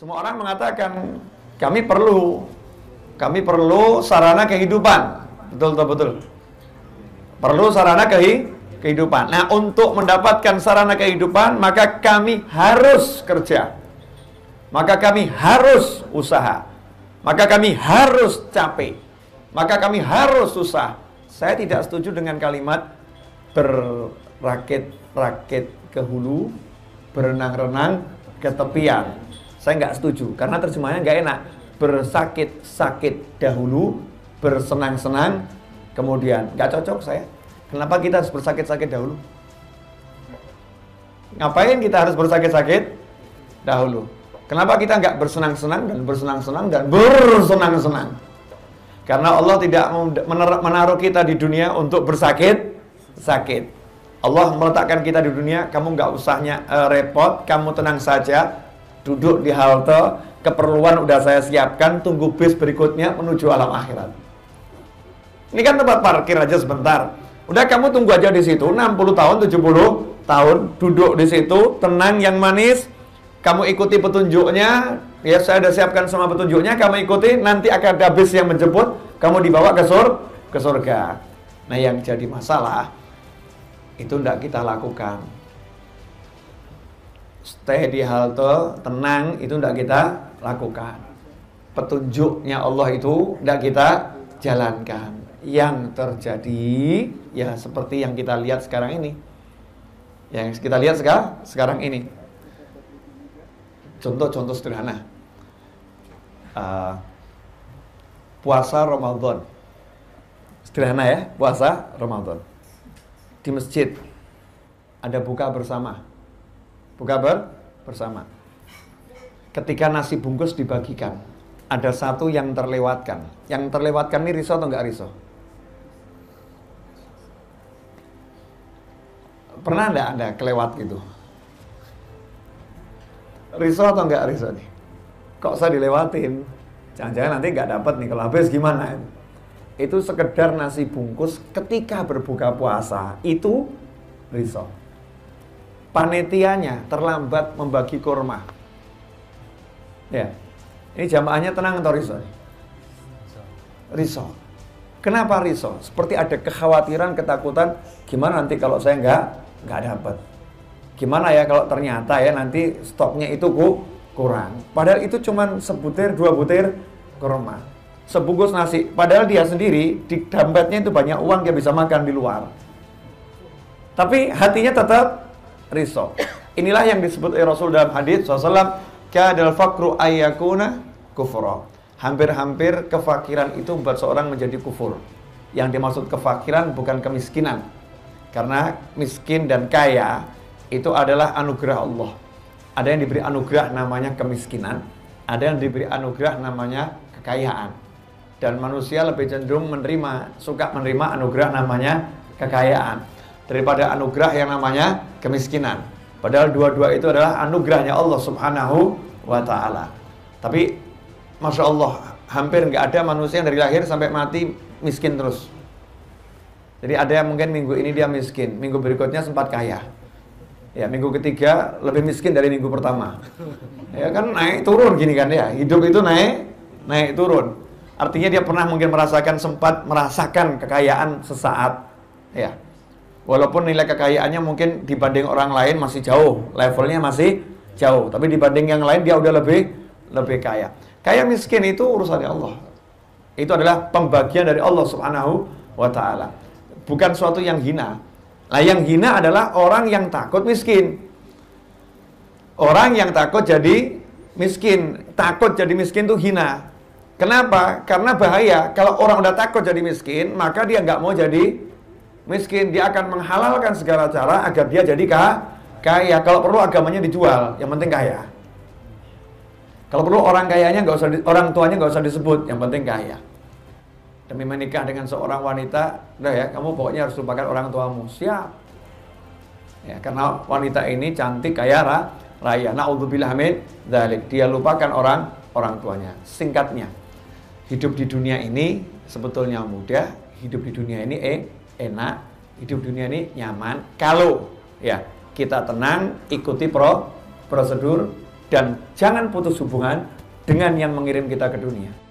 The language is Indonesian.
Semua orang mengatakan kami perlu sarana kehidupan. Betul. Perlu sarana kehidupan. Nah, untuk mendapatkan sarana kehidupan, maka kami harus kerja. Maka kami harus usaha. Maka kami harus capek. Maka kami harus susah. Saya tidak setuju dengan kalimat berakit-rakit ke hulu, berenang-renang ke tepian. Saya nggak setuju, karena terjemahannya nggak enak. Bersakit-sakit dahulu, bersenang-senang kemudian. Nggak cocok saya. Kenapa kita harus bersakit-sakit dahulu? Ngapain kita harus bersakit-sakit dahulu? Kenapa kita nggak bersenang-senang dan bersenang-senang dan bersenang-senang? Karena Allah tidak menaruh kita di dunia untuk bersakit-sakit. Allah meletakkan kita di dunia, kamu nggak usahnya repot, kamu tenang saja, duduk di halte, keperluan udah saya siapkan, tunggu bis berikutnya menuju alam akhirat. Ini kan tempat parkir aja sebentar. Udah kamu tunggu aja di situ, 60 tahun, 70 tahun, duduk di situ, tenang yang manis. Kamu ikuti petunjuknya, ya saya sudah siapkan semua petunjuknya, kamu ikuti, nanti akan ada bis yang menjemput, kamu dibawa ke surga. Nah, yang jadi masalah itu tidak kita lakukan. Stay di halte, tenang, itu tidak kita lakukan. Petunjuknya Allah itu tidak kita jalankan. Yang terjadi ya seperti yang kita lihat sekarang ini. Yang kita lihat sekarang ini. Contoh-contoh sederhana. Puasa Ramadan. Sederhana ya, puasa Ramadan. Di masjid ada buka bersama. Bersama. Ketika nasi bungkus dibagikan, ada satu yang terlewatkan. Yang terlewatkan ini riso atau enggak riso? Pernah enggak Anda kelewat gitu? Riso atau enggak riso nih? Kok saya dilewatin? Jangan-jangan nanti enggak dapat nih, kalau habis gimana? Itu sekedar nasi bungkus ketika berbuka puasa, itu riso. Panitianya terlambat membagi kurma. Ya. Ini jamaahnya tenang atau riso? Riso. Kenapa riso? Seperti ada kekhawatiran, ketakutan, gimana nanti kalau saya enggak dapat? Gimana ya kalau ternyata ya nanti stoknya itu kurang. Padahal itu cuma sebutir, 2 butir kurma. Sebungkus nasi. Padahal dia sendiri di dompetnya itu banyak uang, dia bisa makan di luar. Tapi hatinya tetap riso. Inilah yang disebut oleh Rasul dalam hadis SAW, kadal fakru ayyakuna kufra. Hampir-hampir kefakiran itu membuat seorang menjadi kufur. Yang dimaksud kefakiran bukan kemiskinan. Karena miskin dan kaya itu adalah anugerah Allah. Ada yang diberi anugerah namanya kemiskinan, ada yang diberi anugerah namanya kekayaan. Dan manusia lebih cenderung suka menerima anugerah namanya kekayaan daripada anugerah yang namanya kemiskinan. Padahal dua-dua itu adalah anugerahnya Allah Subhanahu wa ta'ala. Tapi Masya Allah, hampir nggak ada manusia yang dari lahir sampai mati miskin terus. Jadi ada yang mungkin minggu ini dia miskin, minggu berikutnya sempat kaya. Ya, minggu ketiga lebih miskin dari minggu pertama. Ya kan naik turun gini kan ya. Hidup itu naik turun. Artinya dia pernah mungkin sempat merasakan kekayaan sesaat. Ya. Walaupun nilai kekayaannya mungkin dibanding orang lain masih jauh, levelnya masih jauh, tapi dibanding yang lain dia udah lebih kaya. Kaya miskin itu urusannya Allah. Itu adalah pembagian dari Allah Subhanahu wa ta'ala. Bukan suatu yang hina. Nah, yang hina adalah orang yang takut miskin. Orang yang takut jadi miskin. Takut jadi miskin itu hina. Kenapa? Karena bahaya. Kalau orang udah takut jadi miskin, maka dia nggak mau jadi miskin. Dia akan menghalalkan segala cara agar dia jadi kaya. Kalau perlu agamanya dijual, yang penting kaya. Kalau perlu orang tuanya nggak usah disebut, yang penting kaya. Demi menikah dengan seorang wanita, udah ya, kamu pokoknya harus lupakan orang tuamu. Siap. Ya, karena wanita ini cantik, kaya, raya. Na'udzubillah min dzalik. Dia lupakan orang tuanya. Singkatnya, hidup di dunia ini sebetulnya mudah, hidup di dunia ini enak, hidup di dunia ini nyaman. Kalau ya kita tenang, ikuti prosedur dan jangan putus hubungan dengan yang mengirim kita ke dunia.